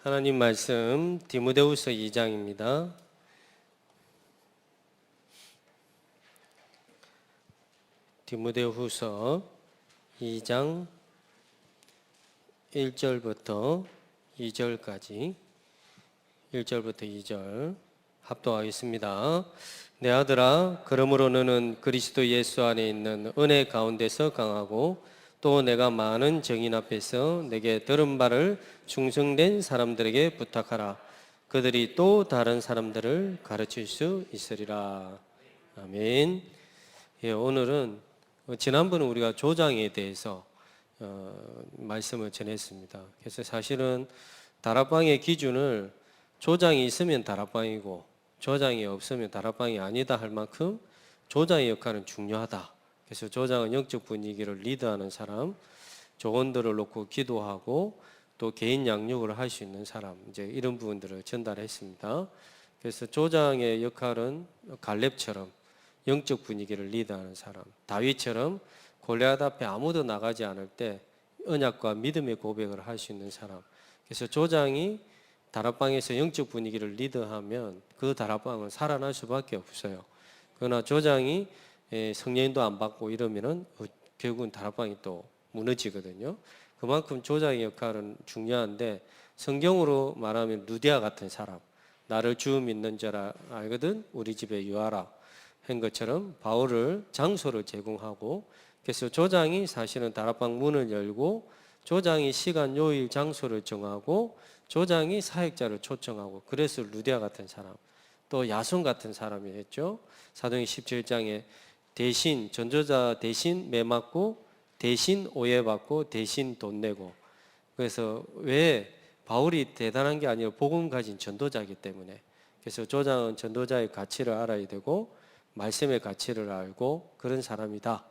하나님 말씀 디모데후서 2장입니다. 디모데후서 2장 1절부터 2절까지 1절부터 2절 합독하겠습니다. 내 아들아, 그러므로 너는 그리스도 예수 안에 있는 은혜 가운데서 강하고 또 내가 많은 증인 앞에서 내게 들은 바를 충성된 사람들에게 부탁하라. 그들이 또 다른 사람들을 가르칠 수 있으리라. 아멘. 오늘은 지난번에 우리가 조장에 대해서 말씀을 전했습니다. 그래서 사실은 다락방의 기준을 조장이 있으면 다락방이고 조장이 없으면 다락방이 아니다 할 만큼 조장의 역할은 중요하다. 그래서 조장은 영적 분위기를 리드하는 사람, 조언들을 놓고 기도하고 또 개인 양육을 할 수 있는 사람, 이제 이런 부분들을 전달했습니다. 그래서 조장의 역할은 갈렙처럼 영적 분위기를 리드하는 사람, 다윗처럼 골리앗 앞에 아무도 나가지 않을 때 언약과 믿음의 고백을 할 수 있는 사람. 그래서 조장이 다락방에서 영적 분위기를 리드하면 그 다락방은 살아날 수밖에 없어요. 그러나 조장이 성령인도 안 받고 이러면은 결국은 다락방이 또 무너지거든요. 그만큼 조장의 역할은 중요한데, 성경으로 말하면 루디아 같은 사람, 나를 주 믿는 자라 알거든 우리 집에 유하라 한 것처럼 바울을 장소를 제공하고, 그래서 조장이 사실은 다락방 문을 열고, 조장이 시간 요일 장소를 정하고, 조장이 사역자를 초청하고, 그래서 루디아 같은 사람, 또 야손 같은 사람이 했죠. 사도행 17장에 대신 전도자 대신 매 맞고 대신 오해받고 대신 돈 내고. 그래서 왜 바울이 대단한 게 아니라 복음 가진 전도자이기 때문에. 그래서 조장은 전도자의 가치를 알아야 되고 말씀의 가치를 알고 그런 사람이다.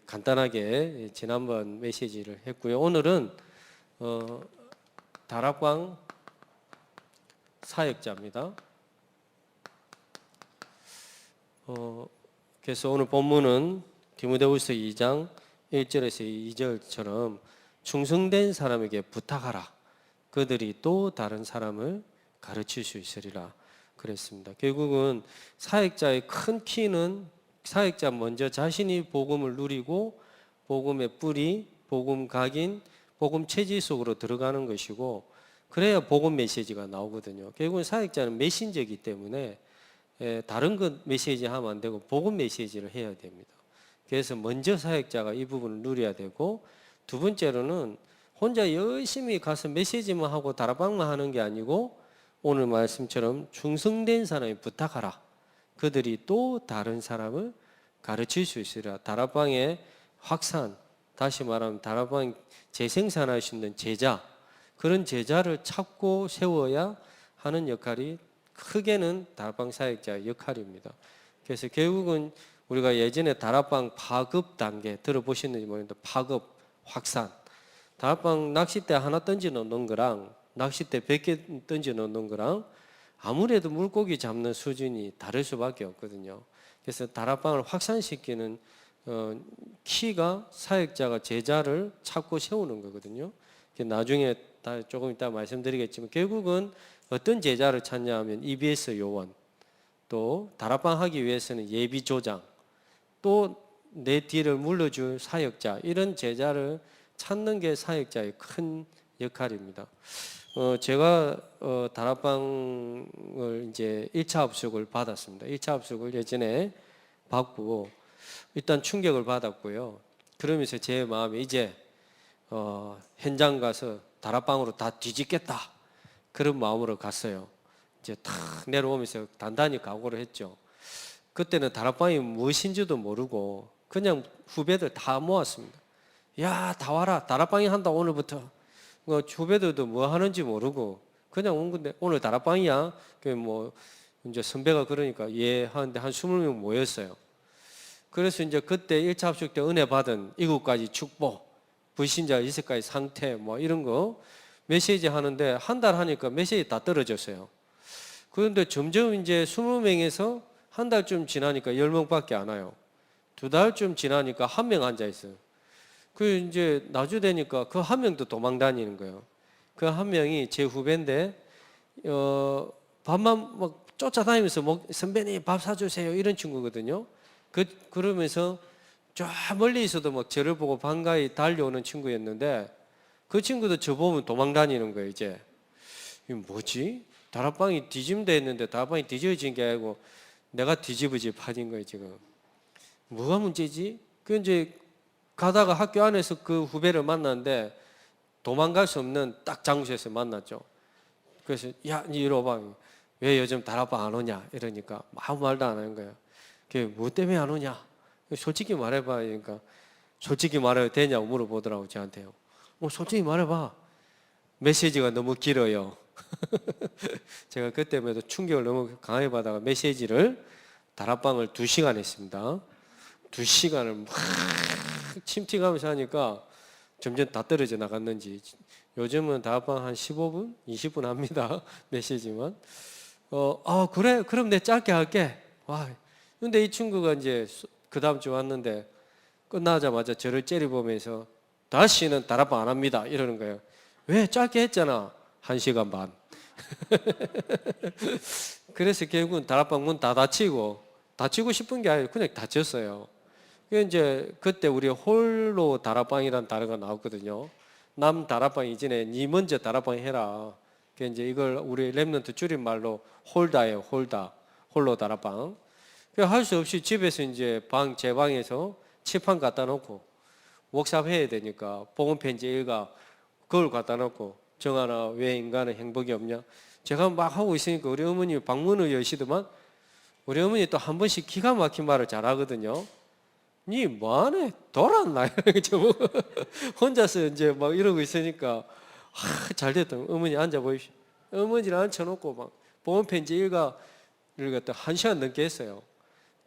간단하게 지난번 메시지를 했고요. 오늘은 다락방 사역자입니다. 그래서 오늘 본문은 디모데후서 2장 1절에서 2절처럼 충성된 사람에게 부탁하라. 그들이 또 다른 사람을 가르칠 수 있으리라 그랬습니다. 결국은 사역자의 큰 키는 사역자 먼저 자신이 복음을 누리고 복음의 뿌리, 복음 각인, 복음 체질 속으로 들어가는 것이고, 그래야 복음 메시지가 나오거든요. 결국은 사역자는 메신저이기 때문에 다른 것 메시지 하면 안 되고 복음 메시지를 해야 됩니다. 그래서 먼저 사역자가 이 부분을 누려야 되고, 두 번째로는 혼자 열심히 가서 메시지만 하고 다락방만 하는 게 아니고 오늘 말씀처럼 충성된 사람이 부탁하라. 그들이 또 다른 사람을 가르칠 수 있으리라. 다락방의 확산, 다시 말하면 다락방 재생산할 수 있는 제자, 그런 제자를 찾고 세워야 하는 역할이 크게는 다락방 사역자의 역할입니다. 그래서 결국은 우리가 예전에 다락방 파급 단계 들어보셨는지 모르겠는데, 파급, 확산, 다락방 낚싯대 하나 던져 놓는 거랑 낚싯대 100개 던져 놓는 거랑 아무래도 물고기 잡는 수준이 다를 수밖에 없거든요. 그래서 다락방을 확산시키는 키가 사역자가 제자를 찾고 세우는 거거든요. 나중에 조금 이따 말씀드리겠지만, 결국은 어떤 제자를 찾냐 하면 EBS 요원, 또 다락방 하기 위해서는 예비 조장, 또 내 뒤를 물러줄 사역자, 이런 제자를 찾는 게 사역자의 큰 역할입니다. 제가 다락방을 이제 1차 합숙을 받았습니다. 1차 합숙을 예전에 받고 일단 충격을 받았고요. 그러면서 제 마음에 이제 현장 가서 다락방으로 다 뒤집겠다, 그런 마음으로 갔어요. 이제 탁 내려오면서 단단히 각오를 했죠. 그때는 다락방이 무엇인지도 모르고 그냥 후배들 다 모았습니다. 야, 다 와라, 다락방이 한다 오늘부터. 후배들도 뭐 하는지 모르고 그냥 온 건데, 오늘 다락방이야. 뭐 이제 선배가 그러니까 예 하는데 한 20명 모였어요. 그래서 이제 그때 1차 합숙 때 은혜 받은 7가지 축복, 불신자 6가지 상태, 뭐 이런 거 메시지 하는데, 한 달 하니까 메시지 다 떨어졌어요. 그런데 점점 이제 20명에서 한 달쯤 지나니까 10명밖에 안 와요. 2달쯤 지나니까 1명 앉아 있어요. 그 이제 나주 되니까 그 1명도 도망 다니는 거예요. 그 한 명이 제 후배인데 밥만 막 쫓아다니면서 선배님 밥 사주세요 이런 친구거든요. 그러면서 저 멀리 있어도 막 저를 보고 반가이 달려오는 친구였는데 그 친구도 저 보면 도망 다니는 거예요. 이제 이게 뭐지? 다락방이 뒤집대 했는데 다락방이 뒤집어진 게 아니고 내가 뒤집어질 판인 거예요 지금. 뭐가 문제지? 그 이제 가다가 학교 안에서 그 후배를 만났는데 도망갈 수 없는 딱 장소에서 만났죠. 그래서 야, 니 이리 와봐. 왜 요즘 다락방 안 오냐? 이러니까 아무 말도 안 하는 거예요. 그게 뭐 때문에 안 오냐? 솔직히 말해봐. 그러니까 솔직히 말해도 되냐고 물어보더라고 저한테요. 솔직히 말해봐. 메시지가 너무 길어요. 제가 그때마다 충격을 너무 강하게 받아가 메시지를 다락방을 2시간 했습니다. 2시간을 막 침튀가면서 하니까 점점 다 떨어져 나갔는지 요즘은 다락방 한 15분, 20분 합니다. 메시지만. 그래? 그럼 내 짧게 할게. 와. 근데 이 친구가 이제 그 다음 주 왔는데 끝나자마자 저를 째려보면서 다시는 다락방 안 합니다. 이러는 거예요. 왜? 짧게 했잖아. 1시간 반. 그래서 결국은 다락방 문 다 닫히고 싶은 게 아니고 그냥 닫혔어요. 이제 그때 우리 홀로 다락방이라는 단어가 나왔거든요. 남 다락방 이전에 니 먼저 다락방 해라. 이제 이걸 우리 랩런트 줄임말로 홀다예요. 홀로 다락방. 할 수 없이 집에서 이제 제 방에서 칠판 갖다 놓고 워크샵 해야 되니까 복음 편지 읽어 그걸 갖다 놓고 정하나 왜 인간은 행복이 없냐. 제가 막 하고 있으니까 우리 어머니 방문을 여시더만 우리 어머니 또 한 번씩 기가 막힌 말을 잘하거든요. 니 뭐하네? 돌았나? 혼자서 이제 막 이러고 있으니까 잘 됐다. 어머니 앉아 보십시오. 어머니를 앉혀놓고 막 보험 편지 읽어 1시간 넘게 했어요.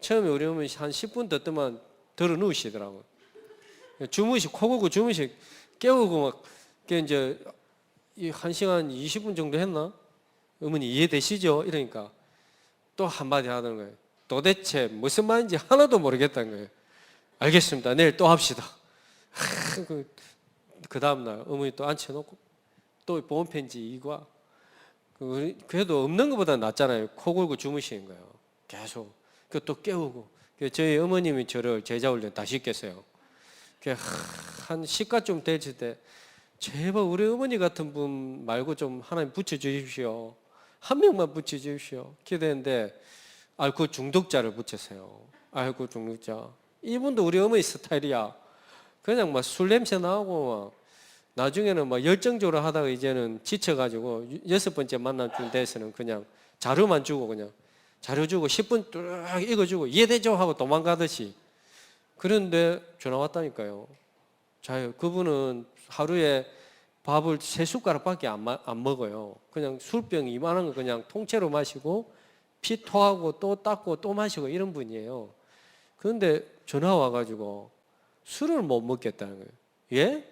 처음에 우리 어머니 한 10분 더 뜨면 들어 누우시더라고요. 코 고고 깨우고 막 이제 1시간 20분 정도 했나? 어머니 이해되시죠? 이러니까 또 한마디 하는 거예요. 도대체 무슨 말인지 하나도 모르겠다는 거예요. 알겠습니다. 내일 또 합시다. 그 다음날 어머니 또 앉혀놓고 또 보험 편지 이과 그래도 없는 것보다 낫잖아요. 코 골고 주무시는 거예요. 계속 또 깨우고 저희 어머님이 저를 제자 훈련 다시 시켰어요. 한 시가쯤 됐을 때 제발 우리 어머니 같은 분 말고 좀 하나님 붙여주십시오. 한 명만 붙여주십시오. 기도했는데 알코올 중독자를 붙였어요. 알코올 중독자. 이분도 우리 어머니 스타일이야. 그냥 막 술 냄새 나고 막 나중에는 막 열정적으로 하다가 이제는 지쳐가지고 6번째 만남쯤 돼서는 그냥 자료만 주고 그냥 자료 주고 10분 뚝 읽어주고 이해되죠? 하고 도망가듯이. 그런데 전화 왔다니까요. 그분은 하루에 밥을 3숟가락밖에 안 먹어요. 그냥 술병 이만한 거 그냥 통째로 마시고 피 토하고 또 닦고 또 마시고 이런 분이에요. 그런데 전화 와가지고 술을 못 먹겠다는 거예요. 예?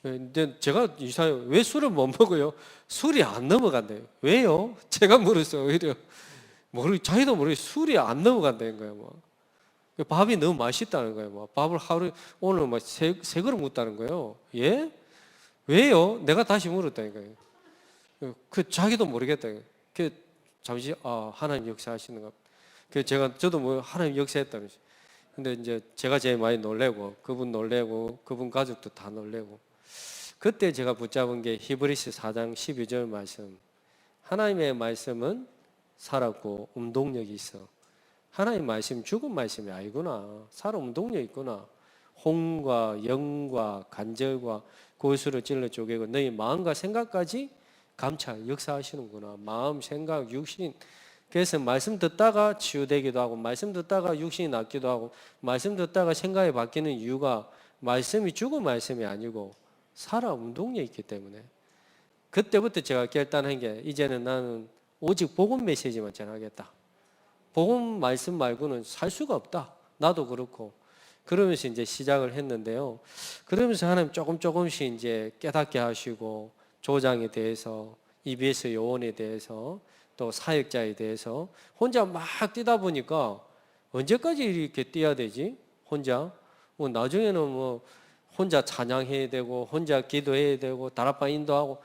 근데 제가 이상해요. 왜 술을 못 먹어요? 술이 안 넘어간대요. 왜요? 제가 물었어요. 오히려 자기도 모르게 술이 안 넘어간다는 거예요. 뭐. 밥이 너무 맛있다는 거예요. 뭐. 밥을 오늘 막 세 그릇 먹었다는 거예요. 예? 왜요? 내가 다시 물었다니까요. 자기도 모르겠다요. 잠시 하나님 역사하시는가. 저도 뭐 하나님 역사했다면서. 근데 이제 제가 제일 많이 놀래고 그분 놀래고 그분 가족도 다 놀래고 그때 제가 붙잡은 게 히브리서 4장 12절 말씀. 하나님의 말씀은 살았고 운동력이 있어. 하나님 말씀 죽은 말씀이 아니구나. 살아 운동력 있구나. 혼과 영과 간절과 골수를 찔러 쪼개고 너희 마음과 생각까지 감찰 역사하시는구나. 마음, 생각, 육신. 그래서 말씀 듣다가 치유되기도 하고 말씀 듣다가 육신이 낫기도 하고 말씀 듣다가 생각이 바뀌는 이유가 말씀이 죽은 말씀이 아니고 살아 운동력이 있기 때문에. 그때부터 제가 결단한 게 이제는 나는 오직 복음 메시지만 전하겠다. 복음 말씀 말고는 살 수가 없다. 나도 그렇고. 그러면서 이제 시작을 했는데요. 그러면서 하나님 조금씩 이제 깨닫게 하시고 조장에 대해서 EBS 요원에 대해서 또 사역자에 대해서 혼자 막 뛰다 보니까 언제까지 이렇게 뛰어야 되지? 혼자 나중에는 혼자 찬양해야 되고 혼자 기도해야 되고 다락방 인도하고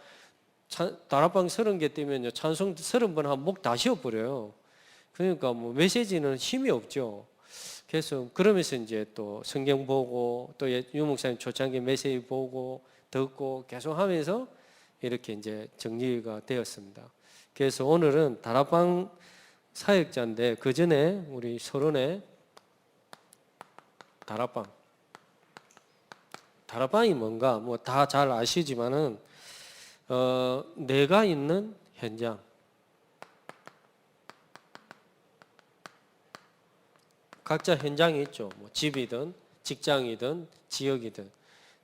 다락방 30개 뛰면요, 찬송 30번 하면 목 다 쉬어버려요. 그러니까 뭐 메시지는 힘이 없죠. 그래서 그러면서 이제 또 성경 보고 또 유목사님 초창기 메시지 보고 듣고 계속 하면서 이렇게 이제 정리가 되었습니다. 그래서 오늘은 다락방 사역자인데 그 전에 우리 서론에 다락방이 뭔가 뭐 다 잘 아시지만은 내가 있는 현장, 각자 현장이 있죠. 뭐 집이든 직장이든 지역이든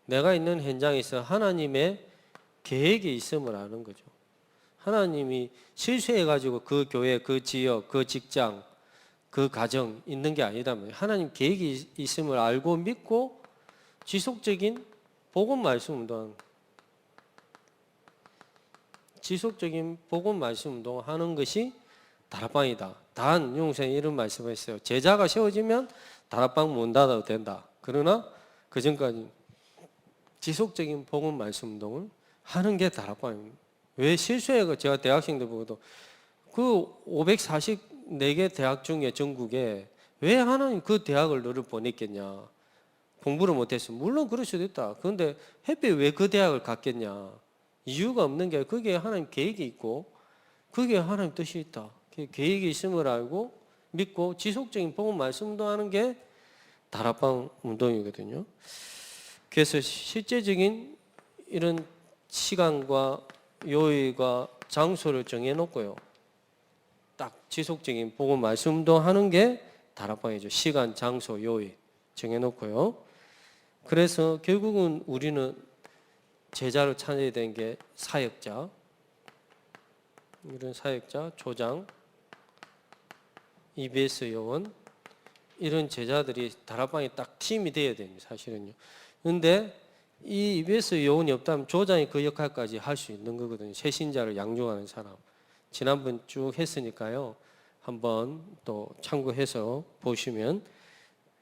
내가 있는 현장에서 하나님의 계획이 있음을 아는 거죠. 하나님이 실수해가지고 그 교회, 그 지역, 그 직장, 그 가정 있는 게 아니다면 하나님 계획이 있음을 알고 믿고 지속적인 복음 말씀 운동, 지속적인 복음 말씀 운동을 하는 것이 다락방이다. 단 용생이 이런 말씀을 했어요. 제자가 세워지면 다락방 문 닫아도 된다. 그러나 그 전까지 지속적인 복음 말씀 운동을 하는 게 다락방입니다. 왜 실수해가 제가 대학생들 보고도 그 544개 대학 중에 전국에 왜 하나님 그 대학을 너를 보냈겠냐? 공부를 못했어. 물론 그럴 수도 있다. 그런데 햇빛 왜 그 대학을 갔겠냐? 이유가 없는 게 그게 하나님 계획이 있고 그게 하나님 뜻이 있다. 계획이 있음을 알고 믿고 지속적인 복음 말씀 운동하는 게 다락방 운동이거든요. 그래서 실제적인 이런 시간과 요일과 장소를 정해놓고요. 딱 지속적인 복음 말씀 운동하는 게 다락방이죠. 시간, 장소, 요일 정해놓고요. 그래서 결국은 우리는 제자를 찾아야 되는 게 사역자, 이런 사역자, 조장, EBS 요원 이런 제자들이 다락방에 딱 팀이 돼야 됩니다. 사실은요. 그런데 이 EBS 요원이 없다면 조장이 그 역할까지 할 수 있는 거거든요. 새신자를 양육하는 사람. 지난번 쭉 했으니까요. 한번 또 참고해서 보시면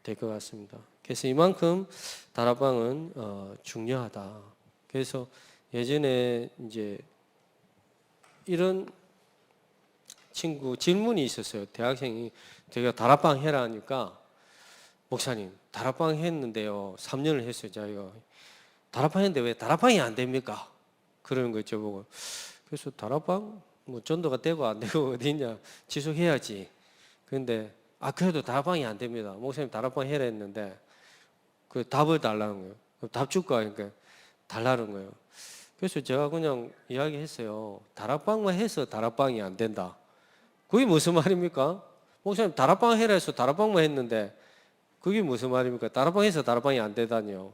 될 것 같습니다. 그래서 이만큼 다락방은 중요하다. 그래서 예전에 이제 이런 친구 질문이 있었어요. 대학생이 제가 다락방 해라 하니까 목사님 다락방 했는데요. 3년을 했어요. 자기가 다락방 했는데 왜 다락방이 안 됩니까? 그러는 거 저보고. 그래서 다락방 뭐 전도가 되고 안 되고 어디 있냐 지속해야지. 그런데 그래도 다락방이 안 됩니다. 목사님 다락방 해라 했는데 그 답을 달라는 거예요. 답 줄까 하니까 달라는 거예요. 그래서 제가 그냥 이야기했어요. 다락방만 해서 다락방이 안 된다. 그게 무슨 말입니까? 목사님 다락방 해라 해서 다락방만 했는데 그게 무슨 말입니까? 다락방 해서 다락방이 안 되다니요.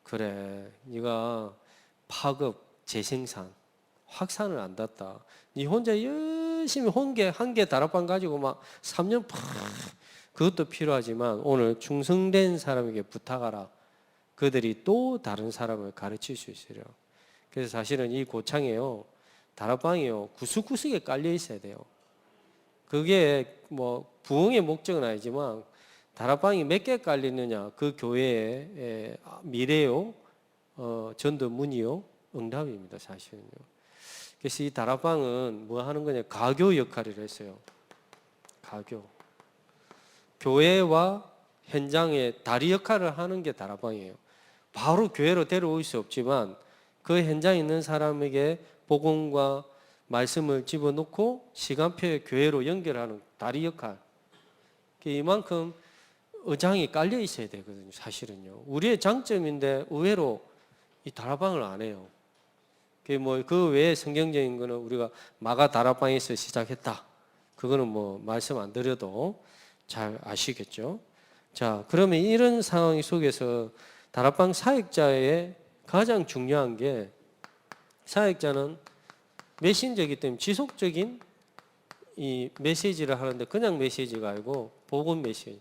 그래, 네가 파급, 재생산, 확산을 안 닿다. 네 혼자 열심히 한 개 다락방 가지고 막 3년 그것도 필요하지만 오늘 충성된 사람에게 부탁하라. 그들이 또 다른 사람을 가르칠 수 있으려. 그래서 사실은 이 고창에요, 다락방이요, 구석구석에 깔려 있어야 돼요. 그게 뭐 부흥의 목적은 아니지만 다락방이 몇 개 깔리느냐, 그 교회의 미래요, 전도문이요, 응답입니다. 사실은요. 그래서 이 다락방은 뭐 하는 거냐, 가교 역할을 했어요. 가교. 교회와 현장의 다리 역할을 하는 게 다락방이에요. 바로 교회로 데려올 수 없지만 그 현장에 있는 사람에게 복음과 말씀을 집어넣고 시간표에 교회로 연결하는 다리 역할. 이만큼 의장이 깔려 있어야 되거든요. 사실은요. 우리의 장점인데 의외로 이 다락방을 안 해요. 그 외에 성경적인 거는 우리가 마가 다락방에서 시작했다. 그거는 뭐 말씀 안 드려도 잘 아시겠죠. 자, 그러면 이런 상황 속에서 다락방 사역자의 가장 중요한 게, 사역자는 메신저이기 때문에 지속적인 이 메시지를 하는데 그냥 메시지가 아니고 복음 메시지,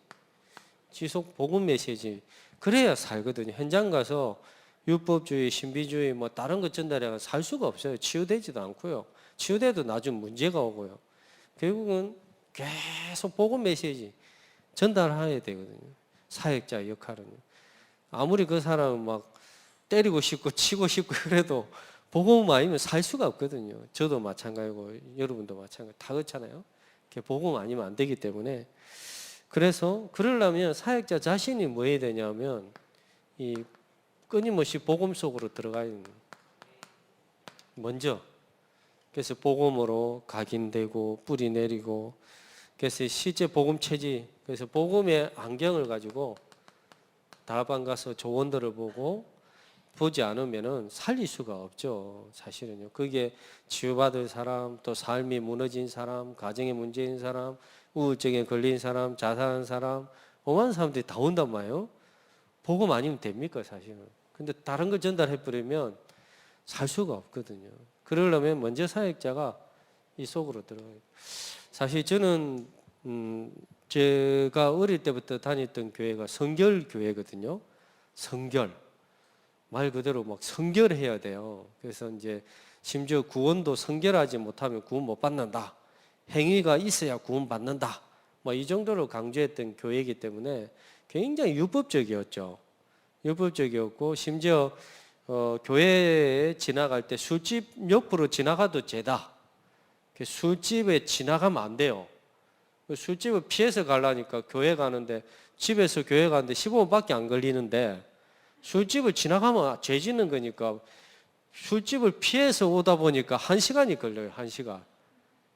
지속 복음 메시지, 그래야 살거든요. 현장 가서 율법주의, 신비주의 뭐 다른 것 전달해가 살 수가 없어요. 치유되지도 않고요. 치유돼도 나중 문제가 오고요. 결국은 계속 복음 메시지 전달해야 되거든요. 사역자의 역할은. 아무리 그 사람은 막 때리고 싶고 치고 싶고 그래도 복음 아니면 살 수가 없거든요. 저도 마찬가지고 여러분도 마찬가지, 다 그렇잖아요. 복음 아니면 안 되기 때문에. 그래서 그러려면 사역자 자신이 뭐 해야 되냐면 이 끊임없이 복음 속으로 들어가야 됩니다. 먼저. 그래서 복음으로 각인되고 뿌리 내리고, 그래서 실제 복음 체질, 그래서 복음의 안경을 가지고 다락방 가서 조언들을 보고 보지 않으면은 살릴 수가 없죠. 사실은요. 그게 치유받을 사람, 또 삶이 무너진 사람, 가정에 문제인 사람, 우울증에 걸린 사람, 자살한 사람, 오만 사람들이 다 온단 말이에요. 복음 아니면 됩니까, 사실은. 근데 다른 걸 전달해 버리면 살 수가 없거든요. 그러려면 먼저 사역자가 이 속으로 들어가요. 사실 저는 제가 어릴 때부터 다녔던 교회가 성결 교회거든요. 성결. 말 그대로 막 성결해야 돼요. 그래서 이제 심지어 구원도 성결하지 못하면 구원 못 받는다. 행위가 있어야 구원 받는다. 뭐 이 정도로 강조했던 교회이기 때문에 굉장히 율법적이었죠. 율법적이었고 심지어 교회에 지나갈 때 술집 옆으로 지나가도 죄다. 술집에 지나가면 안 돼요. 술집을 피해서 가려니까 교회 가는데, 집에서 교회 가는데 15분밖에 안 걸리는데 술집을 지나가면 죄 짓는 거니까 술집을 피해서 오다 보니까 1시간이 걸려요. 1시간.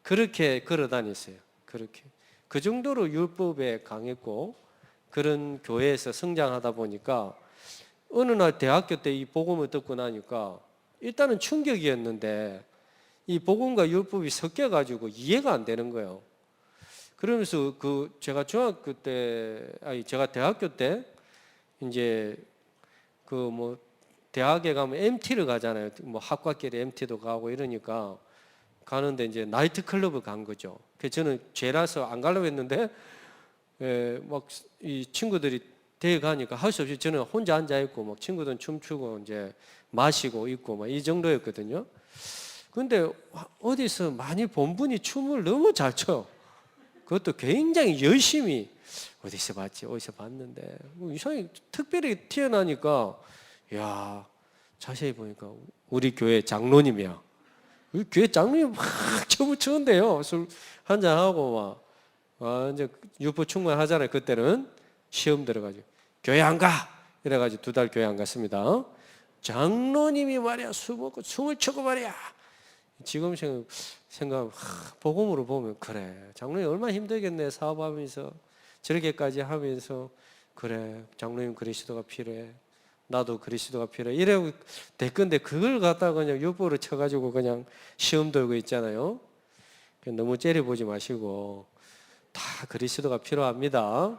그렇게 걸어 다녔어요. 그렇게. 그 정도로 율법에 강했고 그런 교회에서 성장하다 보니까 어느 날 대학교 때 이 복음을 듣고 나니까 일단은 충격이었는데 이 복음과 율법이 섞여가지고 이해가 안 되는 거예요. 그러면서 제가 중학교 때, 제가 대학교 때 이제 대학에 가면 MT를 가잖아요. 뭐 학과끼리 MT도 가고 이러니까 가는데 이제 나이트 클럽을 간 거죠. 그래서 저는 죄라서 안 가려고 했는데 막 이 친구들이 대회 가니까 할 수 없이 저는 혼자 앉아 있고 막 친구들은 춤추고 이제 마시고 있고 막 이 정도였거든요. 근데 어디서 많이 본 분이 춤을 너무 잘 춰요. 그것도 굉장히 열심히 어디서 봤는데 이상하게 특별히 튀어나니까, 야, 자세히 보니까 우리 교회 장로님이야. 우리 교회 장로님 막 춤을 추는데요. 술 한잔 하고 막 이제 유포 충만하잖아요. 그때는 시험 들어가지고 교회 안 가. 이래가지고 2달 교회 안 갔습니다. 장로님이 말이야 술 먹고 춤을 추고 말이야. 지금 생각 복음으로 보면 그래, 장로님 얼마나 힘들겠네. 사업하면서 저렇게까지 하면서, 그래, 장로님 그리스도가 필요해, 나도 그리스도가 필요해 이래고 됐건데 그걸 갖다가 그냥 율법으로 쳐가지고 그냥 시험 들고 있잖아요. 너무 째려보지 마시고 다 그리스도가 필요합니다.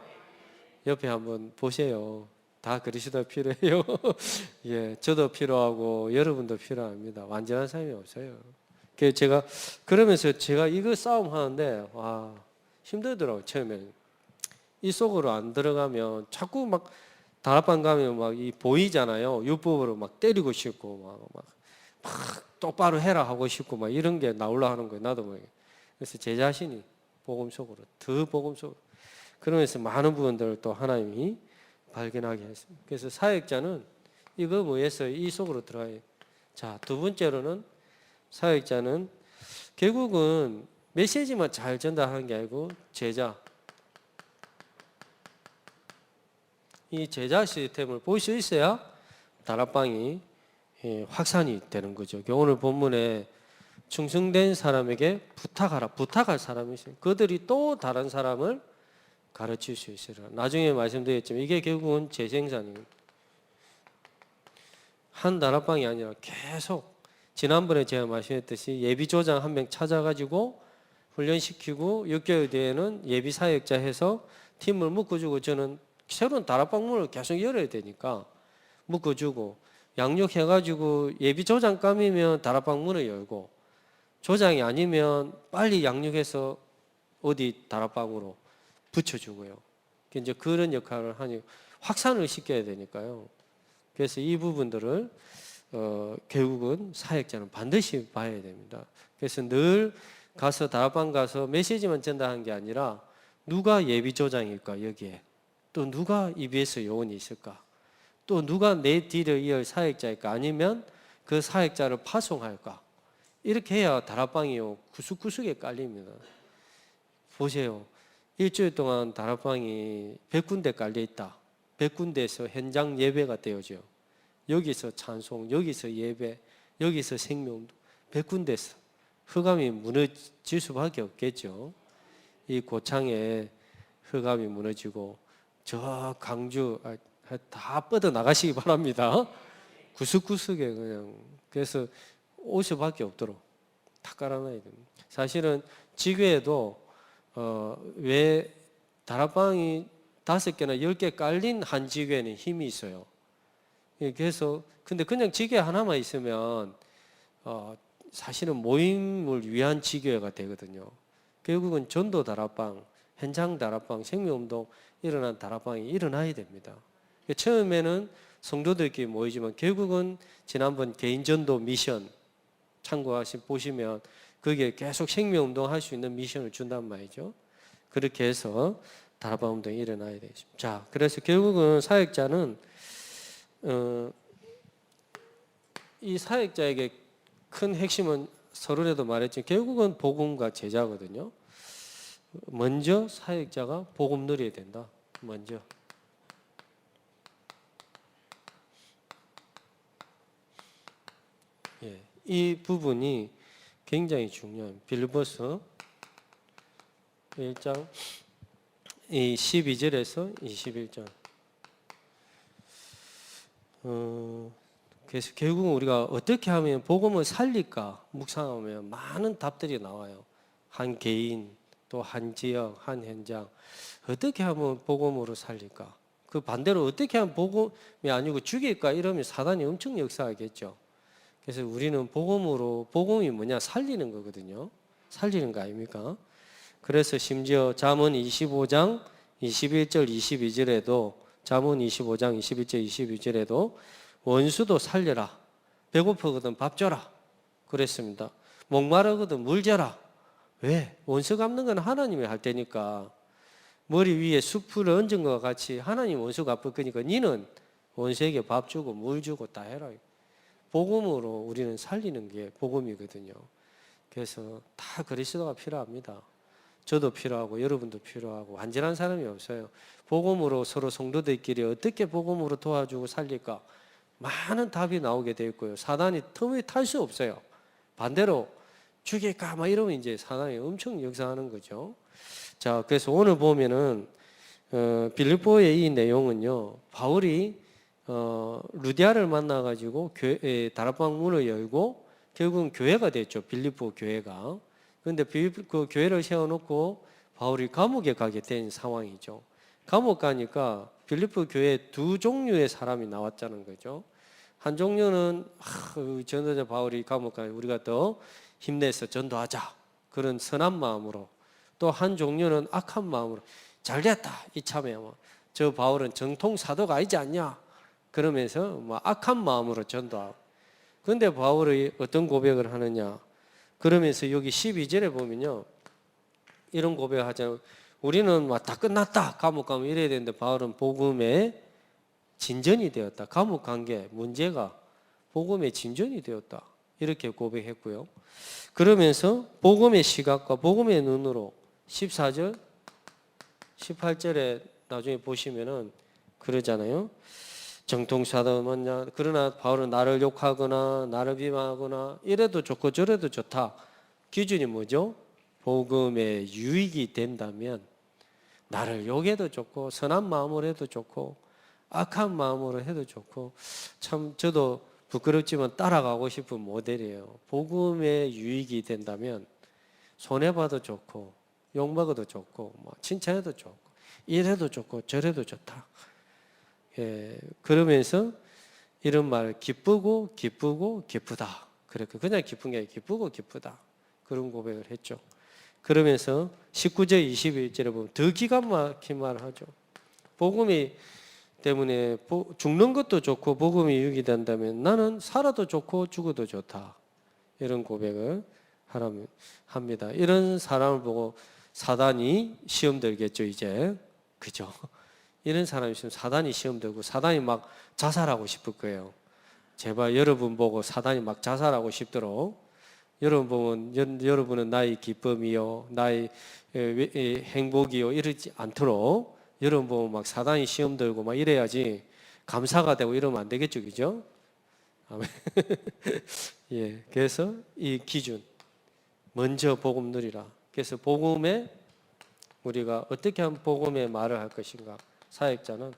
옆에 한번 보세요. 다 그리스도가 필요해요. 예, 저도 필요하고 여러분도 필요합니다. 완전한 사람이 없어요. 그러면서 제가 이거 싸움 하는데 힘들더라고요. 처음에는 이 속으로 안 들어가면 자꾸 막 다락방 가면 막 이 보이잖아요. 율법으로 막 때리고 싶고 막 똑바로 해라 하고 싶고 막 이런 게 나오려 하는 거예요. 나도 모르게. 그래서 제 자신이 복음 속으로, 더 복음 속으로. 그러면서 많은 부분들을 또 하나님이 발견하게 했습니다. 그래서 사역자는 이거 뭐해서 이 속으로 들어가요. 자, 2번째로는 사역자는 결국은 메시지만 잘 전달하는 게 아니고 제자. 이 제자 시스템을 볼 수 있어야 다락방이 확산이 되는 거죠. 오늘 본문에 충성된 사람에게 부탁할 사람이 있어요. 그들이 또 다른 사람을 가르칠 수 있으리라. 나중에 말씀드렸지만 이게 결국은 재생산이에요. 한 다락방이 아니라 계속, 지난번에 제가 말씀했듯이 예비조장 1명 찾아가지고 훈련시키고 6개월 뒤에는 예비사역자 해서 팀을 묶어주고, 저는 새로운 다락방 문을 계속 열어야 되니까 묶어주고, 양육해가지고 예비조장감이면 다락방 문을 열고, 조장이 아니면 빨리 양육해서 어디 다락방으로 붙여주고요. 이제 그런 역할을 하니 확산을 시켜야 되니까요. 그래서 이 부분들을 결국은 사역자는 반드시 봐야 됩니다. 그래서 늘 가서 다락방 가서 메시지만 전달하는 게 아니라 누가 예비조장일까, 여기에 또 누가 EBS 요원이 있을까, 또 누가 내 뒤를 이을 사역자일까, 아니면 그 사역자를 파송할까? 이렇게 해야 다락방이요 구석구석에 깔립니다. 보세요. 일주일 동안 다락방이 100군데 깔려 있다. 100군데에서 현장 예배가 되어져요. 여기서 찬송, 여기서 예배, 여기서 생명도 100군데에서 흑암이 무너질 수밖에 없겠죠. 이 고창에 흑암이 무너지고 저 강주 다 뻗어 나가시기 바랍니다. 구석구석에 그냥 그래서 올 수밖에 없도록 다 깔아놔야 됩니다. 사실은 지교에도 왜 다락방이 5개나 10개 깔린 한 지교에는 힘이 있어요. 그래서 근데 그냥 지교 하나만 있으면 사실은 모임을 위한 지교회가 되거든요. 결국은 전도 다락방, 현장 다락방, 생명운동 일어난 다락방이 일어나야 됩니다. 처음에는 성도들끼리 모이지만 결국은 지난번 개인전도 미션 보시면 거기에 계속 생명운동 할 수 있는 미션을 준단 말이죠. 그렇게 해서 다락방 운동이 일어나야 되겠습니다. 자, 그래서 결국은 사역자는 이 사역자에게 큰 핵심은 서론에도 말했지만 결국은 복음과 제자거든요. 먼저 사역자가 복음 누려야 된다. 먼저. 예, 이 부분이 굉장히 중요한 빌립보서 1장 12절에서 21절. 그래서 결국 우리가 어떻게 하면 복음을 살릴까 묵상하면 많은 답들이 나와요. 한 개인, 또 한 지역, 한 현장 어떻게 하면 복음으로 살릴까? 그 반대로 어떻게 하면 복음이 아니고 죽일까? 이러면 사단이 엄청 역사하겠죠. 그래서 우리는 복음이 뭐냐? 살리는 거거든요. 살리는 거 아닙니까? 그래서 심지어 잠언 25장 21절 22절에도 잠언 25장 21절 22절에도 원수도 살려라. 배고프거든 밥 줘라. 그랬습니다. 목마르거든 물 줘라. 왜? 원수 갚는 건 하나님이 할 테니까. 머리 위에 숲을 얹은 것과 같이 하나님 원수 갚을 거니까 니는 원수에게 밥 주고 물 주고 다 해라. 복음으로 우리는 살리는 게 복음이거든요. 그래서 다 그리스도가 필요합니다. 저도 필요하고 여러분도 필요하고 완전한 사람이 없어요. 복음으로 서로 성도들끼리 어떻게 복음으로 도와주고 살릴까? 많은 답이 나오게 되어 있고요. 사단이 틈을 탈 수 없어요. 반대로 죽일까 막 이러면 이제 사단이 엄청 역사하는 거죠. 자, 그래서 오늘 보면은 빌립보의 이 내용은요. 바울이 루디아를 만나가지고 다락방 문을 열고 결국은 교회가 됐죠. 빌립보 교회가. 그런데 그 교회를 세워놓고 바울이 감옥에 가게 된 상황이죠. 감옥 가니까 빌립보 교회에 두 종류의 사람이 나왔다는 거죠. 한 종류는 전도자 바울이 감옥 가니 우리가 더 힘내서 전도하자 그런 선한 마음으로, 또 한 종류는 악한 마음으로 잘됐다 이참에 저 바울은 정통 사도가 아니지 않냐 그러면서 악한 마음으로 전도하고. 그런데 바울이 어떤 고백을 하느냐 그러면서 여기 12절에 보면요 이런 고백을 하잖아요. 우리는 다 끝났다 감옥 가면 이래야 되는데 바울은 복음의 진전이 되었다. 감옥 간 게 문제가 복음의 진전이 되었다 이렇게 고백했고요. 그러면서 복음의 시각과 복음의 눈으로 14절 18절에 나중에 보시면은 그러잖아요. 정통사도 뭐냐 그러나 바울은 나를 욕하거나 나를 비방하거나 이래도 좋고 저래도 좋다. 기준이 뭐죠? 복음의 유익이 된다면 나를 욕해도 좋고 선한 마음으로 해도 좋고 악한 마음으로 해도 좋고 참 저도 부끄럽지만 따라가고 싶은 모델이에요. 복음의 유익이 된다면 손해봐도 좋고 욕먹어도 좋고 칭찬해도 좋고 이래도 좋고 저래도 좋다. 예, 그러면서 이런 말 기쁘고 기쁘다. 그냥 기쁜 게 아니라 기쁘고 기쁘다. 그런 고백을 했죠. 그러면서 19절 21절에 보면 더 기가 막힌 말을 하죠. 복음이 때문에 죽는 것도 좋고 복음이 유익이 된다면 나는 살아도 좋고 죽어도 좋다. 이런 고백을 합니다. 이런 사람을 보고 사단이 시험 들겠죠, 이제. 그죠? 이런 사람이 있으면 사단이 시험 들고 사단이 막 자살하고 싶을 거예요. 제발 여러분 보고 사단이 막 자살하고 싶도록, 여러분 보면 여러분은 나의 기쁨이요, 나의 행복이요 이러지 않도록 여러분 보면 막 사단이 시험 들고 막 이래야지 감사가 되고 이러면 안 되겠죠, 그죠? 아멘. 예, 그래서 이 기준, 먼저 복음 누리라. 그래서 복음에 우리가 어떻게 하면 복음의 말을 할 것인가? 사역자는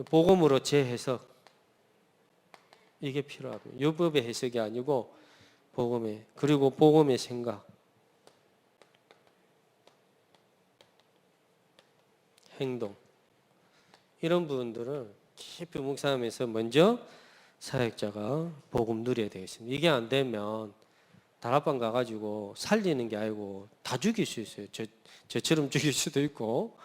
복음으로 재해석, 이게 필요합니다. 율법의 해석이 아니고 복음의, 그리고 복음의 생각, 행동, 이런 부분들을 깊이 묵상하면서 먼저 사역자가 복음 누려야 되겠습니다. 이게 안 되면 다락방 가가지고 살리는 게 아니고 다 죽일 수 있어요. 저처럼 죽일 수도 있고,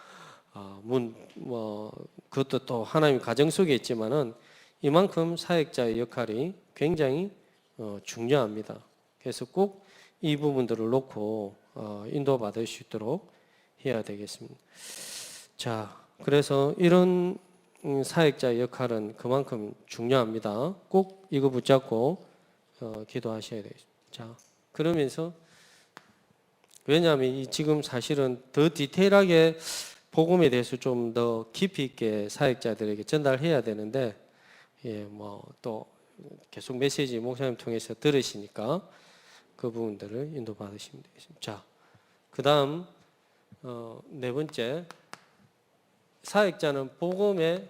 그것도 또 하나님 가정 속에 있지만은 이만큼 사역자의 역할이 굉장히 중요합니다. 그래서 꼭 이 부분들을 놓고 인도받을 수 있도록 해야 되겠습니다. 자, 그래서 이런 사역자의 역할은 그만큼 중요합니다. 꼭 이거 붙잡고 기도하셔야 되겠습니다. 자, 그러면서 왜냐하면 이 지금 사실은 더 디테일하게 복음에 대해서 좀 더 깊이 있게 사역자들에게 전달해야 되는데, 예, 뭐 또 계속 메시지 목사님 통해서 들으시니까 그 부분들을 인도받으시면 되겠습니다. 자, 그 다음 네 번째, 사역자는 복음의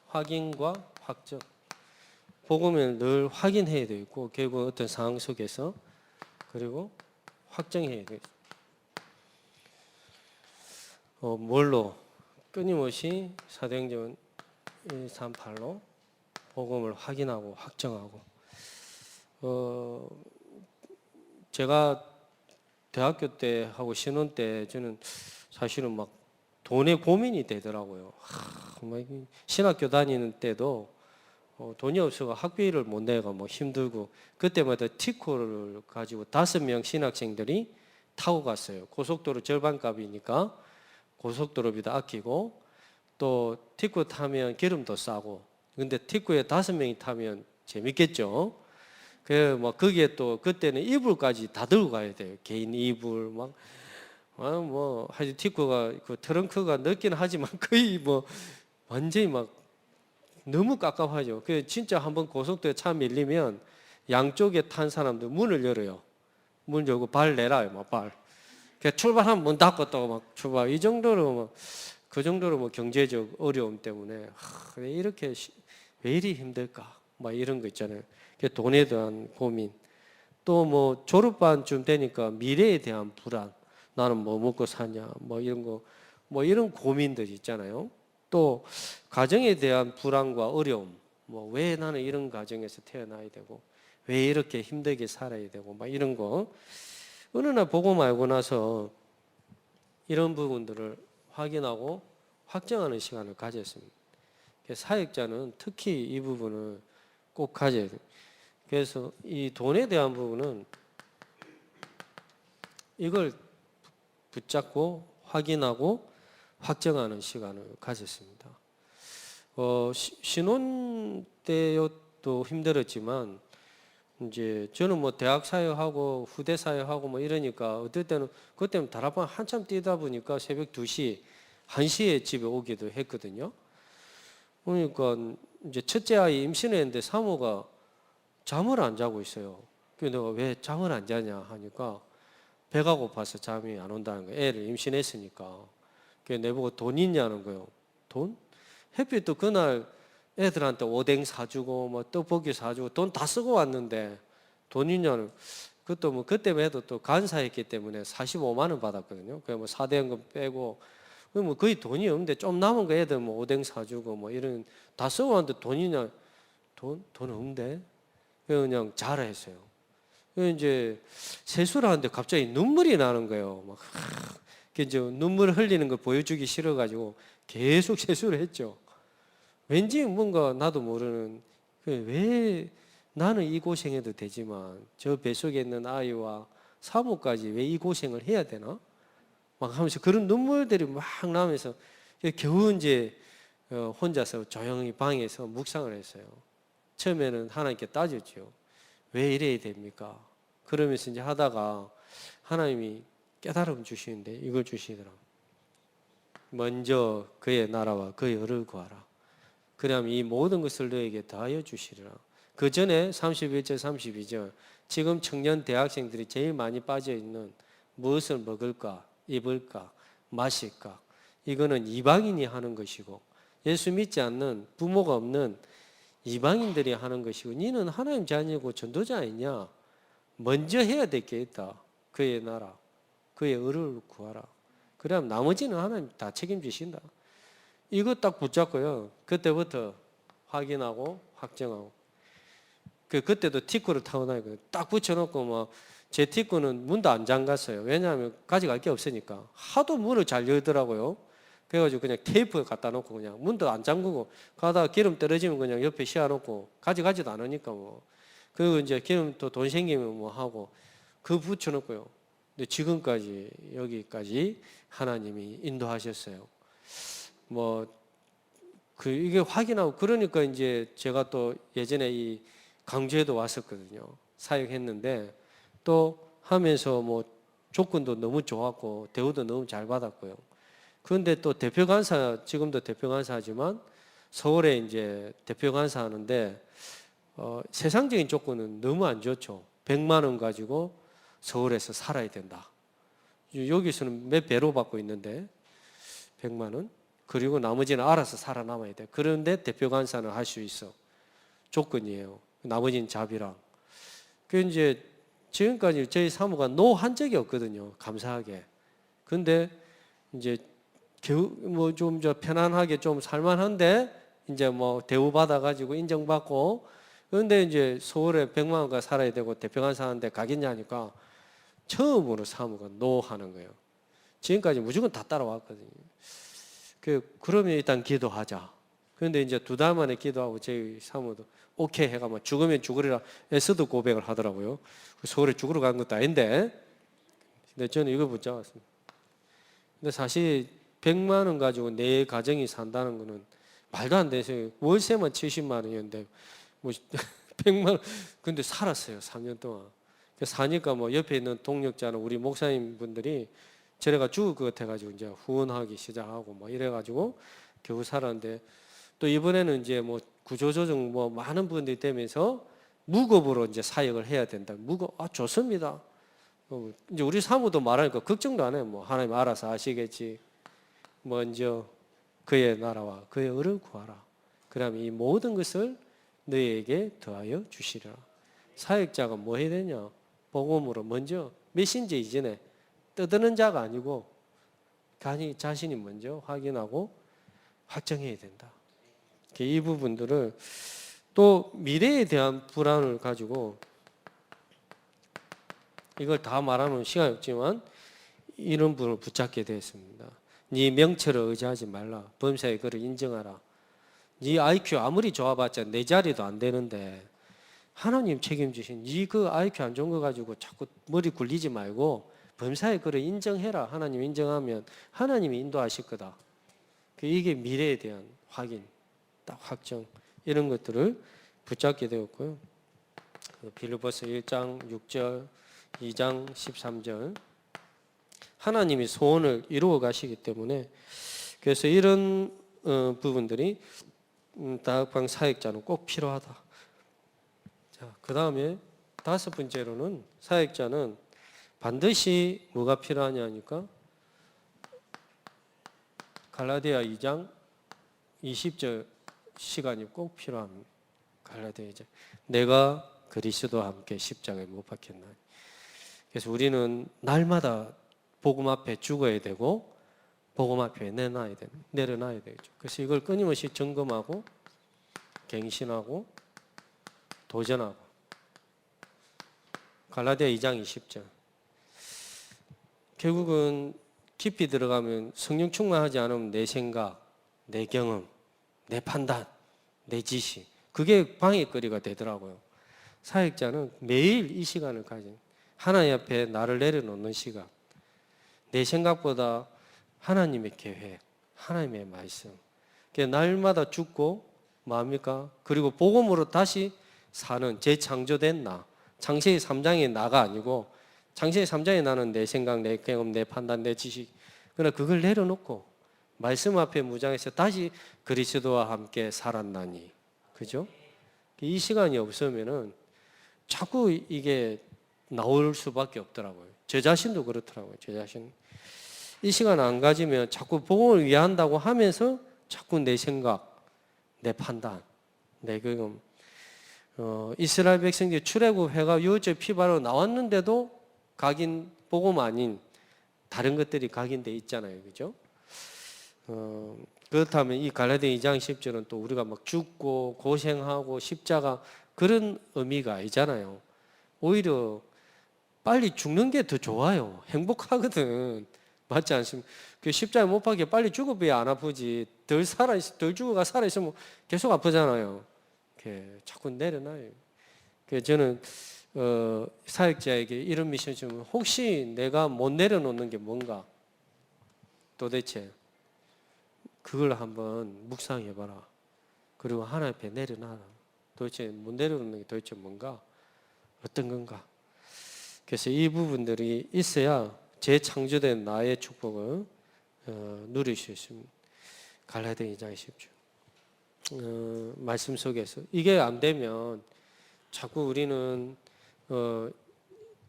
확인과 확정, 복음을 늘 확인해야 되고 결국 어떤 상황 속에서 그리고 확정해야 되겠습니다. 뭘로? 끊임없이 사도행전 138로 복음을 확인하고 확정하고. 제가 대학교 때 하고 신혼 때 저는 사실은 막 돈에 고민이 되더라고요. 신학교 다니는 때도 돈이 없어서 학비를 못 내가 뭐 힘들고, 그때마다 티코를 가지고 5명 신학생들이 타고 갔어요. 고속도로 절반값이니까 고속도로비도 아끼고, 또 티코 타면 기름도 싸고, 근데 티코에 5명이 타면 재밌겠죠. 그 뭐 거기에 또 그때는 이불까지 다 들고 가야 돼요. 개인 이불 하여튼 티코가 그 트렁크가 넓긴 하지만 거의 뭐 완전히 막 너무 깝깝하죠. 그 진짜 한번 고속도로에 차 밀리면 양쪽에 탄 사람들 문을 열어요. 문 열고 발 내라요, 막 발. 그 출발하면 문 닫고 또 막 출발. 이 정도로 그 정도로 뭐 경제적 어려움 때문에 왜 이렇게 왜 이리 힘들까? 막 이런 거 있잖아요. 그 돈에 대한 고민. 또 뭐 졸업반쯤 되니까 미래에 대한 불안. 나는 뭐 먹고 사냐? 뭐 이런 거, 뭐 이런 고민들이 있잖아요. 또 가정에 대한 불안과 어려움. 뭐 왜 나는 이런 가정에서 태어나야 되고, 왜 이렇게 힘들게 살아야 되고, 막 이런 거. 어느 날 복음 알고 나서 이런 부분들을 확인하고 확정하는 시간을 가졌습니다. 사역자는 특히 이 부분을 꼭 가져야 돼요. 그래서 이 돈에 대한 부분은 이걸 붙잡고 확인하고 확정하는 시간을 가졌습니다. 신혼 때도 힘들었지만 이제 저는 뭐 대학 사역하고 후대 사역하고 뭐 이러니까 어떨 때는 그때는 다락방 한참 뛰다 보니까 새벽 2시, 1시에 집에 오기도 했거든요. 그러니까 이제 첫째 아이 임신했는데 사모가 잠을 안 자고 있어요. 그래서 내가 왜 잠을 안 자냐 하니까 배가 고파서 잠이 안 온다는 거예요. 애를 임신했으니까. 그래서 내보고 돈 있냐는 거예요. 돈? 햇빛도 그날 애들한테 오뎅 사주고 뭐 떡볶이 사주고 돈 다 쓰고 왔는데 돈 있냐는, 그것도 뭐 그때만 해도 또 간사했기 때문에 45만 원 받았거든요. 그래 뭐 사대연금 빼고 뭐 거의 돈이 없는데 좀 남은 거 애들 뭐 오뎅 사주고 뭐 이런 다 쓰고 왔는데 돈 있냐? 돈 없는데? 그냥 잘했어요. 이제 세수를 하는데 갑자기 눈물이 나는 거예요. 막 이제 눈물 흘리는 걸 보여주기 싫어가지고 계속 세수를 했죠. 왠지 뭔가 나도 모르는, 왜 나는 이 고생해도 되지만 저 뱃속에 있는 아이와 사모까지 왜 이 고생을 해야 되나? 막 하면서 그런 눈물들이 막 나면서 겨우 이제 혼자서 조용히 방에서 묵상을 했어요. 처음에는 하나님께 따졌죠. 왜 이래야 됩니까? 그러면서 이제 하다가 하나님이 깨달음 주시는데 이걸 주시더라. 먼저 그의 나라와 그의 의를 구하라. 그러면 이 모든 것을 너에게 더하여 주시리라. 그 전에 31절 32절 지금 청년 대학생들이 제일 많이 빠져있는 무엇을 먹을까 입을까 마실까 이거는 이방인이 하는 것이고 예수 믿지 않는 부모가 없는 이방인들이 하는 것이고 니는 하나님 자녀고 전도자 아니냐. 먼저 해야 될 게 있다. 그의 나라 그의 의를 구하라. 그럼 나머지는 하나님 다 책임지신다. 이거 딱 붙잡고요. 그때부터 확인하고 확정하고. 그때도 티코를 타고 다니거든요. 딱 붙여놓고 뭐 제 티코는 문도 안 잠갔어요. 왜냐하면 가져갈 게 없으니까. 하도 문을 잘 열더라고요. 그래가지고 그냥 테이프 갖다 놓고 그냥 문도 안 잠그고 가다가 기름 떨어지면 그냥 옆에 씌워놓고 가져가지도 않으니까 뭐. 그리고 이제 기름 또 돈 생기면 뭐 하고 그 붙여놓고요. 근데 지금까지 여기까지 하나님이 인도하셨어요. 뭐 이게 확인하고 그러니까 이제 제가 또 예전에 이 강주에도 왔었거든요. 사역했는데 또 하면서 뭐 조건도 너무 좋았고 대우도 너무 잘 받았고요. 그런데 또 대표 간사 지금도 대표 간사하지만 서울에 이제 대표 간사 하는데 세상적인 조건은 너무 안 좋죠. 100만 원 가지고 서울에서 살아야 된다. 여기서는 몇 배로 받고 있는데 100만 원. 그리고 나머지는 알아서 살아남아야 돼. 그런데 대표 간사는 할 수 있어. 조건이에요. 나머지는 자비랑. 그 이제 지금까지 저희 사무가 노한 적이 없거든요. 감사하게. 근데 이제 뭐 좀 편안하게 좀 살만한데 이제 뭐 대우 받아가지고 인정받고 그런데 이제 서울에 100만 원가 살아야 되고 대표 간사 하는데 가겠냐 하니까 처음으로 사무가 노 하는 거예요. 지금까지 무조건 다 따라왔거든요. 그러면 일단 기도하자. 그런데 이제 2달 만에 기도하고 저희 사무도 오케이 해가 뭐 죽으면 죽으리라 에서도 고백을 하더라고요. 서울에 죽으러 간 것도 아닌데. 근데 저는 이거 붙잡았습니다. 근데 사실 100만 원 가지고 내 가정이 산다는 거는 말도 안 돼서 월세만 70만 원이었는데 뭐 100만 원 근데 살았어요. 3년 동안. 사니까 뭐 옆에 있는 동력자는 우리 목사님 분들이 저래가 죽을 것 같아가지고 이제 후원하기 시작하고 뭐 이래가지고 겨우 살았는데 또 이번에는 이제 뭐 구조조정 뭐 많은 분들이 되면서 무급으로 이제 사역을 해야 된다. 좋습니다. 이제 우리 사무도 말하니까 걱정도 안 해요. 뭐 하나님 알아서 하시겠지. 먼저 그의 나라와 그의 의를 구하라. 그러면 이 모든 것을 너희에게 더하여 주시리라. 사역자가 뭐 해야 되냐? 복음으로 먼저 메신저 이전에 떠드는 자가 아니고 자신이 먼저 확인하고 확정해야 된다. 이 부분들을 또 미래에 대한 불안을 가지고 이걸 다 말하면 시간이 없지만 이런 분을 붙잡게 되었습니다. 네 명철을 의지하지 말라. 범사의 그를 인정하라. 네 IQ 아무리 좋아봤자 내 자리도 안 되는데 하나님 책임지신 네 그 IQ 안 좋은 거 가지고 자꾸 머리 굴리지 말고 범사의 그를 인정해라. 하나님 인정하면 하나님이 인도하실 거다. 이게 미래에 대한 확인, 딱 확정 이런 것들을 붙잡게 되었고요. 빌립보서 1장 6절, 2장 13절 하나님이 소원을 이루어 가시기 때문에 그래서 이런 부분들이 다락방 사역자는 꼭 필요하다. 자, 그 다음에 5번째로는 사역자는 반드시 뭐가 필요하냐 하니까 갈라디아 2장 20절 시간이 꼭 필요합니다. 갈라디아 2장 내가 그리스도와 함께 십자가에 못 박혔나니. 그래서 우리는 날마다 복음 앞에 죽어야 되고 복음 앞에 내려놔야 되죠. 그래서 이걸 끊임없이 점검하고 갱신하고 도전하고. 갈라디아 2장 20절 결국은 깊이 들어가면 성령 충만하지 않으면 내 생각, 내 경험, 내 판단, 내 지식 그게 방해거리가 되더라고요. 사역자는 매일 이 시간을 가진 하나님 앞에 나를 내려놓는 시간 내 생각보다 하나님의 계획, 하나님의 말씀 날마다 죽고 뭡니까? 그리고 복음으로 다시 사는 재창조된 나. 창세기 3장의 나가 아니고 창세기 3장의 나는 내 생각, 내 경험, 내 판단, 내 지식. 그러나 그걸 내려놓고 말씀 앞에 무장해서 다시 그리스도와 함께 살았나니. 그죠? 이 시간이 없으면은 자꾸 이게 나올 수밖에 없더라고요. 제 자신도 그렇더라고요. 제 자신. 이 시간 안 가지면 자꾸 복음을 위한다고 하면서 자꾸 내 생각, 내 판단, 내 경험. 이스라엘 백성들이 출애굽 해가 유월절 피바로 나왔는데도 각인 복음 아닌 다른 것들이 각인돼 있잖아요. 그죠? 그렇다면 이 갈라디아 2장 10절은 또 우리가 막 죽고 고생하고 십자가 그런 의미가 아니잖아요. 오히려 빨리 죽는 게 더 좋아요. 행복하거든. 맞지 않습니까? 그 십자가에 못 박혀 빨리 죽어봐야 안 아프지. 덜 죽어가 살아있으면 계속 아프잖아요. 자꾸 내려놔요. 저는 사역자에게 이런 미션 주면 혹시 내가 못 내려놓는 게 뭔가 도대체 그걸 한번 묵상해봐라. 그리고 하나님 앞에 내려놔라. 도대체 못 내려놓는 게 도대체 뭔가? 어떤 건가? 그래서 이 부분들이 있어야 재창조된 나의 축복을 누릴 수 있습니다. 갈라디아 2장 10절 말씀 속에서 이게 안 되면 자꾸 우리는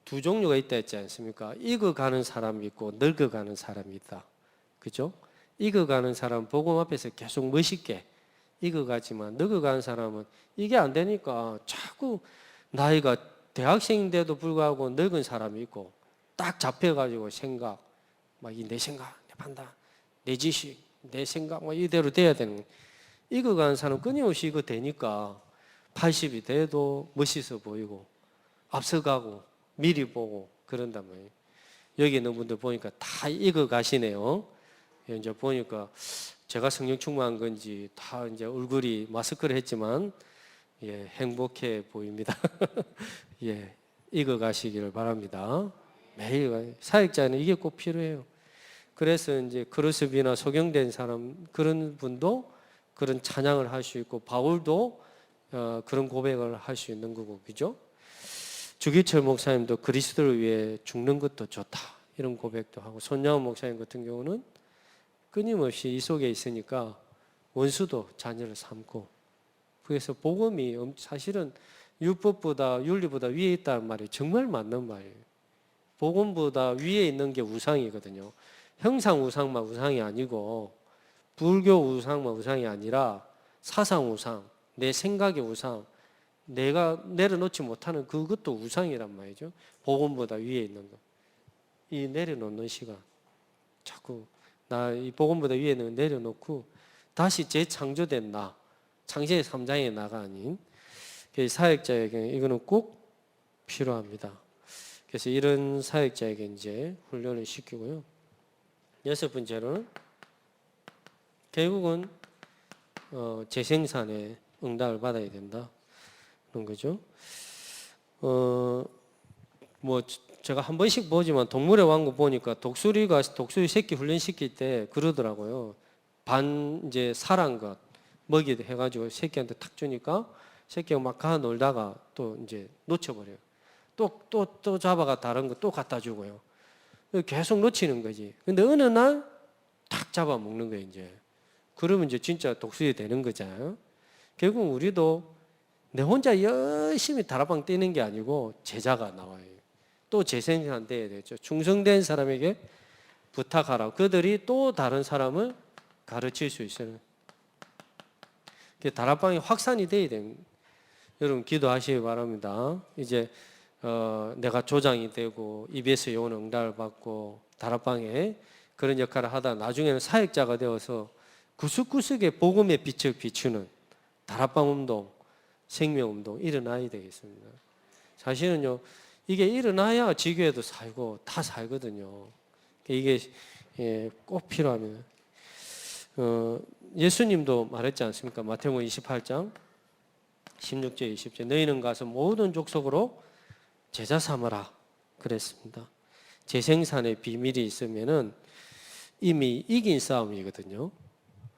두 종류가 있다 했지 않습니까? 익어가는 사람이 있고 늙어가는 사람이 있다. 그죠? 익어가는 사람은 복음 앞에서 계속 멋있게 익어가지만 늙어가는 사람은 이게 안 되니까 자꾸 나이가 대학생인데도 불구하고 늙은 사람이 있고 딱 잡혀가지고 생각, 막 내 생각, 내 판단, 내 지식, 내 생각, 막 이대로 돼야 되는 거예요. 익어가는 사람 끊임없이 이거 되니까 80이 돼도 멋있어 보이고 앞서가고 미리 보고 그런단 말이에요. 여기 있는 분들 보니까 다 익어가시네요. 이제 보니까 제가 성령 충만한 건지 다 이제 얼굴이 마스크를 했지만 행복해 보입니다. 익어가시기를 바랍니다. 매일 사역자는 이게 꼭 필요해요. 그래서 이제 그리스비나 소경된 사람 그런 분도 그런 찬양을 할 수 있고 바울도 그런 고백을 할 수 있는 거고, 그죠? 주기철 목사님도 그리스도를 위해 죽는 것도 좋다 이런 고백도 하고, 손양원 목사님 같은 경우는 끊임없이 이 속에 있으니까 원수도 자녀를 삼고, 그래서 복음이 사실은 율법보다 윤리보다 위에 있다는 말이 정말 맞는 말이에요. 복음보다 위에 있는 게 우상이거든요. 형상 우상만 우상이 아니고 불교 우상만 우상이 아니라 사상 우상, 내 생각의 우상, 내가 내려놓지 못하는 그것도 우상이란 말이죠. 복음보다 위에 있는 거. 이 내려놓는 시간. 자꾸 나 이 복음보다 위에 있는 거 내려놓고 다시 재창조된 나, 창세기 3장의 나가 아닌 사역자에게 이거는 꼭 필요합니다. 그래서 이런 사역자에게 이제 훈련을 시키고요. 여섯 번째로는 결국은 재생산에 응답을 받아야 된다. 그런 거죠. 뭐 제가 한 번씩 보지만 동물의 왕국 보니까 독수리 새끼 훈련시킬 때 그러더라고요. 이제 살한 것 먹이 해가지고 새끼한테 탁 주니까 새끼가 막 가 놀다가 또 이제 놓쳐버려요. 또 잡아가 다른 거 또 갖다 주고요. 계속 놓치는 거지. 근데 어느 날 탁 잡아 먹는 거예요, 이제. 그러면 이제 진짜 독수리 되는 거잖아요. 결국 우리도 내 혼자 열심히 다락방 뛰는 게 아니고 제자가 나와요. 또 재생산돼야 되죠. 충성된 사람에게 부탁하라. 그들이 또 다른 사람을 가르칠 수 있어요. 다락방이 확산이 돼야 됩니다. 여러분 기도하시기 바랍니다. 이제 내가 조장이 되고 EBS 요원 응답을 받고 다락방에 그런 역할을 하다 나중에는 사역자가 되어서 구석구석에 복음의 빛을 비추는 다락방 운동, 생명 운동 일어나야 되겠습니다. 사실은요, 이게 일어나야 지교회도 살고 다 살거든요. 이게 꼭 필요합니다. 예수님도 말했지 않습니까? 마태복음 28장 16절 20절 너희는 가서 모든 족속으로 제자 삼으라 그랬습니다. 재생산의 비밀이 있으면은 이미 이긴 싸움이거든요.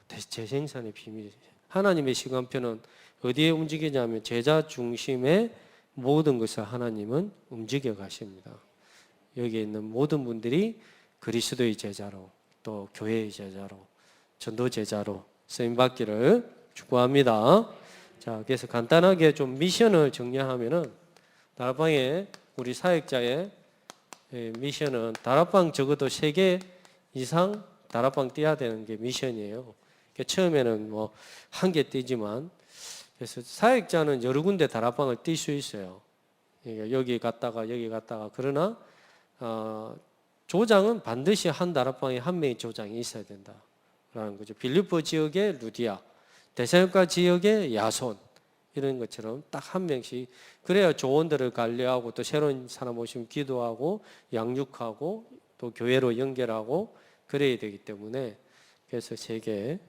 재생산의 비밀이에요. 하나님의 시간표는 어디에 움직이냐면 제자 중심의 모든 것을 하나님은 움직여 가십니다. 여기에 있는 모든 분들이 그리스도의 제자로, 또 교회의 제자로, 전도 제자로 쓰임받기를 축복합니다. 자, 그래서 간단하게 좀 미션을 정리하면은, 다락방의 우리 사역자의 미션은 다락방 적어도 3개 이상 다락방 띄어야 되는 게 미션이에요. 처음에는 뭐 1개 띄지만, 그래서 사역자는 여러 군데 다락방을 뛸 수 있어요. 여기 갔다가 여기 갔다가. 그러나 조장은 반드시 한 다락방에 한 명의 조장이 있어야 된다라는 거죠. 빌립보 지역의 루디아, 데살로니가 지역의 야손, 이런 것처럼 딱 한 명씩, 그래야 조원들을 관리하고 또 새로운 사람 오시면 기도하고 양육하고 또 교회로 연결하고 그래야 되기 때문에, 그래서 3개.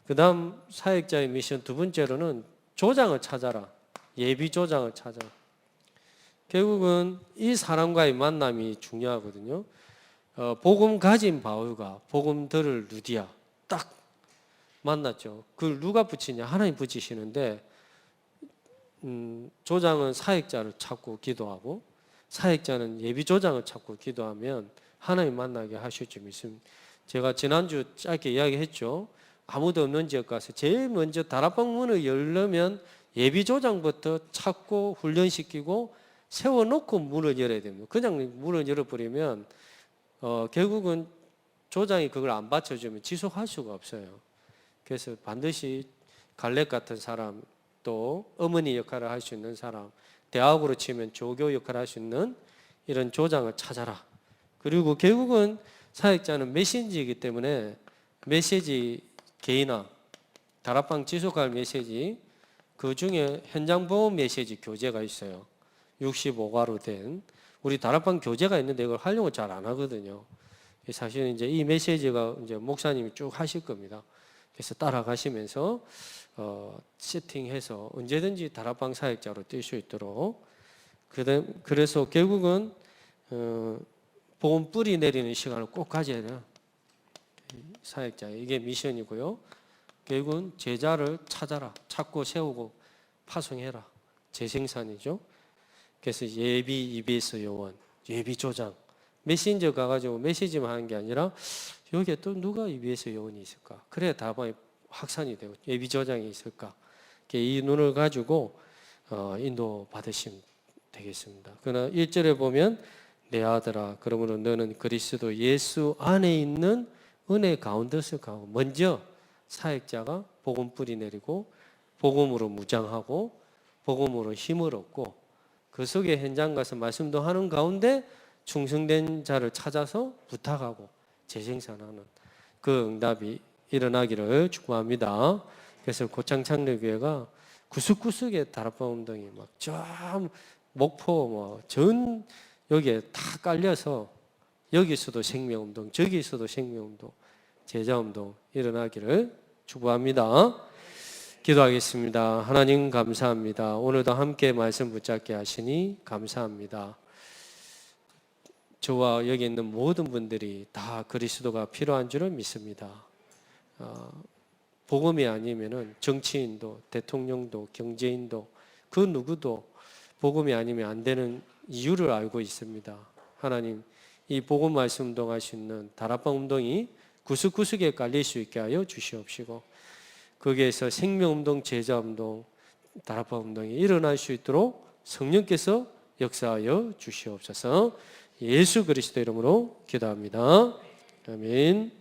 그 다음 사역자의 미션 두 번째로는 조장을 찾아라. 예비 조장을 찾아라. 결국은 이 사람과의 만남이 중요하거든요. 복음 가진 바울과 복음 들을 루디아 딱 만났죠. 그걸 누가 붙이냐? 하나님 붙이시는데, 조장은 사역자를 찾고 기도하고 사역자는 예비 조장을 찾고 기도하면 하나님 만나게 하실 줄 믿습니다. 제가 지난주 짧게 이야기했죠. 아무도 없는 지역 가서 제일 먼저 다락방 문을 열려면 예비 조장부터 찾고 훈련시키고 세워놓고 문을 열어야 됩니다. 그냥 문을 열어버리면 결국은 조장이 그걸 안 받쳐주면 지속할 수가 없어요. 그래서 반드시 갈렙 같은 사람, 또 어머니 역할을 할 수 있는 사람, 대학으로 치면 조교 역할을 할 수 있는 이런 조장을 찾아라. 그리고 결국은 사역자는 메신지이기 때문에 메시지 개인화, 다락방 지속할 메시지, 그 중에 현장 보험 메시지 교재가 있어요. 65가로 된 우리 다락방 교재가 있는데 이걸 활용을 잘 안 하거든요. 사실은 이제 이 메시지가 이제 목사님이 쭉 하실 겁니다. 그래서 따라가시면서 세팅해서 언제든지 다락방 사역자로 뛸 수 있도록. 그래서 결국은 복음 뿌리 내리는 시간을 꼭 가져야 돼요. 사역자, 이게 미션이고요. 결국은 제자를 찾아라. 찾고 세우고 파송해라. 재생산이죠. 그래서 예비 EBS 요원, 예비 조장, 메신저 가가지고 메시지만 하는 게 아니라 여기에 또 누가 EBS 요원이 있을까? 그래야 다방에 확산이 되고 예비 조장이 있을까? 이 눈을 가지고 인도 받으시면 되겠습니다. 그러나 1절에 보면 내 아들아, 그러므로 너는 그리스도 예수 안에 있는 은혜 가운데서 가고, 먼저 사역자가 복음 뿌리 내리고 복음으로 무장하고 복음으로 힘을 얻고 그 속에 현장 가서 말씀도 하는 가운데 충성된 자를 찾아서 부탁하고 재생산하는 그 응답이 일어나기를 축복합니다. 그래서 고창창례교회가 구석구석에 다락방 운동이 막 저 목포 뭐 전 여기에 다 깔려서 여기서도 생명운동, 저기서도 생명운동, 제자운동 일어나기를 축복합니다. 기도하겠습니다. 하나님 감사합니다. 오늘도 함께 말씀 붙잡게 하시니 감사합니다. 저와 여기 있는 모든 분들이 다 그리스도가 필요한 줄을 믿습니다. 복음이 아니면은 정치인도 대통령도 경제인도 그 누구도 복음이 아니면 안 되는 이유를 알고 있습니다. 하나님, 이 복음 말씀 운동할 수 있는 다락방 운동이 구석구석에 깔릴 수 있게 하여 주시옵시고, 거기에서 생명운동, 제자운동, 다락방 운동이 일어날 수 있도록 성령께서 역사하여 주시옵소서. 예수 그리스도 이름으로 기도합니다. 아멘.